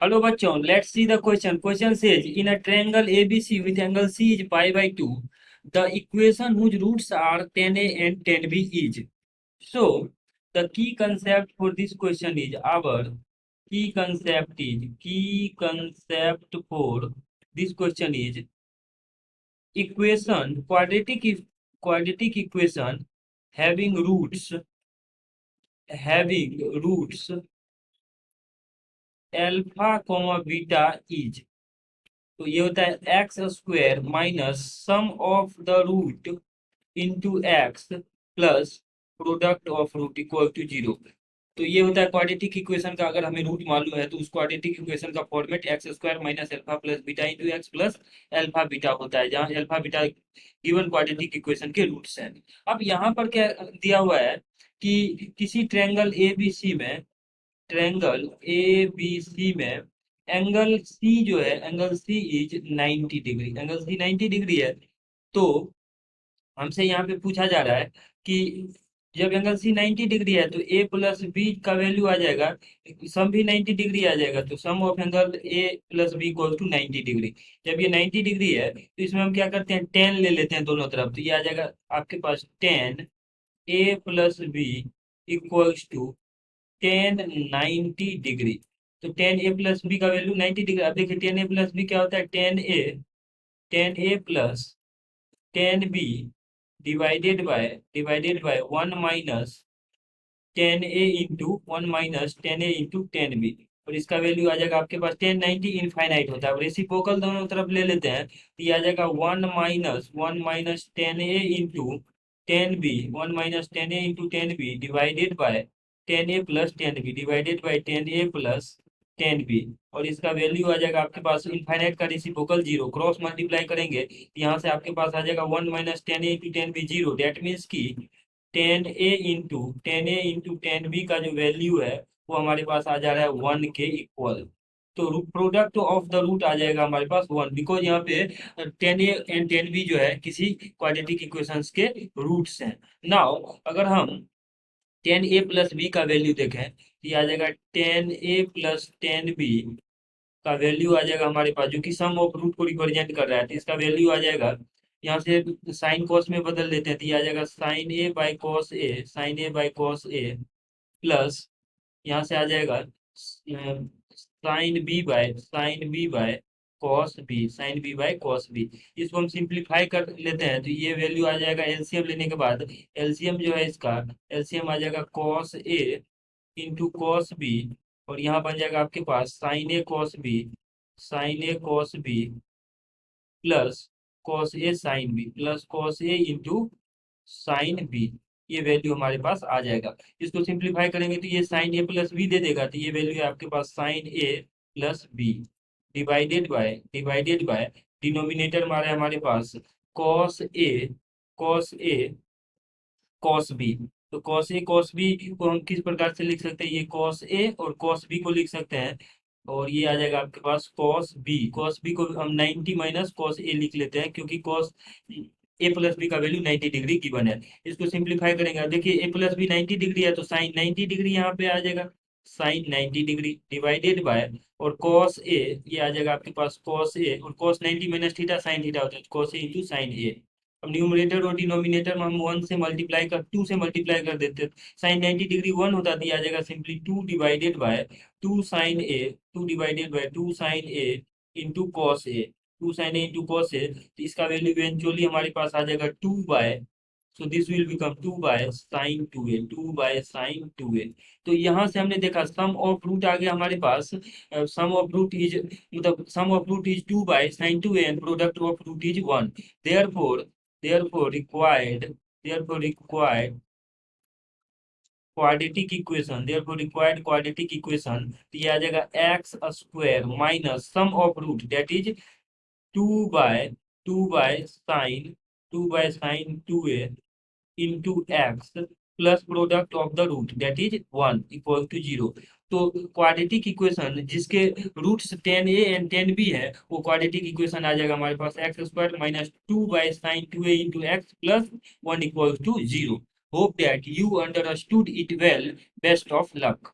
Hello bachon, let's see the question. Question says in a triangle ABC with angle C is pi by 2, the equation whose roots are 10a and 10b is. So the key concept for this question is our key concept for this question is equation quadratic equation having roots alpha comma beta is. तो ये होता है x square minus sum of the root into x plus product of root equal to zero. तो ये होता है quadratic equation का, अगर हमें रूट मालूम है तो उस क्वाड्रेटिक इक्वेशन का format x square minus alpha plus beta into x plus alpha beta होता है, जहाँ alpha beta given quadratic equation के रूट्स हैं। अब यहाँ पर क्या दिया हुआ है कि किसी ट्रेंगल ए बी सी में एंगल सी जो है, angle C is 90 degree, angle C 90 degree है। तो हमसे यहाँ पे पूछा जा रहा है कि जब एंगल सी 90 डिग्री है तो ए प्लस बी का वैल्यू आ जाएगा, सम भी 90 डिग्री आ जाएगा, तो sum of angle A plus B equal to 90 degree. जब ये 90 डिग्री है तो इसमें हम क्या करते हैं, टेन ले लेते हैं दोनों तरफ, तो ये आ जाएगा आपके पास tan A plus B equals to tan 90 degree. तो टेन ए प्लस बी का वैल्यू 90 डिग्री। अब देखिए टेन ए प्लस बी क्या होता है, tan A plus tan B divided by one minus tan A into tan B. और इसका value आ जाएगा आपके पास 1090 इनफाइनाइट होता है। और रेसिप्रोकल दोनों तरफ ले लेते हैं तो ये आ जाएगा one minus tan A into tan B, one minus tan A into tan B divided by tan A plus tan B divided by tan A plus tan B. और इसका वैल्यू आ जाएगा आपके पास इनफाइनाइट का रेसिप्रोकल जीरो, क्रॉस मल्टीप्लाई करेंगे तो यहाँ से आपके पास आ जाएगा one minus tan A into tan B zero. That means की tan A into tan B का जो वैल्यू है वो हमारे पास आ जा रहा है वन के इक्वल। तो प्रोडक्ट ऑफ द रूट आ जाएगा हमारे पास वन, बिकॉज यहाँ पे tan A and tan B जो है किसी क्वाड्रेटिक इक्वेशंस के रूट्स हैं। नाउ अगर हम टेन ए प्लस बी का वैल्यू देखें तो ये आ जाएगा tan A plus tan B का वैल्यू आ जाएगा हमारे पास, जो कि सम ऑफ रूट को रिप्रेजेंट कर रहा है। तो इसका वैल्यू आ जाएगा, यहाँ से साइन कॉस में बदल देते हैं तो ये आ जाएगा साइन ए प्लस यहाँ से आ जाएगा sine B by cos B. इसको हम सिंप्लीफाई कर लेते हैं तो ये वैल्यू आ जाएगा, एलसीएम लेने के बाद एलसीएम जो है इसका एलसीएम आ जाएगा cos A into cos B. और यहाँ बन जाएगा आपके पास sine A cos B plus cos A into sine B. ये वैल्यू हमारे पास आ जाएगा। इसको सिंप्लीफाई करेंगे तो ये साइन ए प्लस बी दे देगा, तो ये वैल्यू है आपके पास sine A plus B divided by denominator हमारा है हमारे पास कॉस ए कॉस बी। तो कॉस बी को हम किस प्रकार से लिख सकते हैं, ये कॉस ए और कॉस बी को लिख सकते हैं। और ये आ जाएगा आपके पास कॉस बी को हम 90 माइनस कॉस ए लिख लेते हैं, क्योंकि कॉस ए प्लस बी का वैल्यू 90 डिग्री गिवन है। इसको सिंप्लीफाई करेंगे, अब देखिए ए प्लस बी 90 डिग्री है तो साइन 90 डिग्री यहाँ पे आ जाएगा, साइन 90 डिग्री डिवाइडेड बाय और कॉस ए, ये आ जाएगा आपके पास कॉस ए और cos 90 minus theta sine theta होता है, कॉस ए इंटू साइन ए। अब न्यूमरेटर और डिनोमिनेटर में हम टू से मल्टीप्लाई कर देते हैं। साइन 90 डिग्री वन होता है, आ जाएगा simply two divided by two sine A into cos A, तो इसका वैल्यू इवेंचुअली हमारे पास आ जाएगा two by, so this will become two by sine two A. तो यहाँ से हमने देखा सम ऑफ रूट आ गया हमारे पास, sum of root is two by sine two A and product of root is one. Therefore therefore required therefore required required quadratic equation, तो ये आ जाएगा x square minus sum of root that is two by two by sine two A into x plus product of the root that is one equal to zero. तो quadratic equation जिसके roots tan A and tan B है वो quadratic equation आ जाएगा हमारे पास x square minus two by sine two A into x plus one equal to zero. Hope that you understood it well. Best of luck.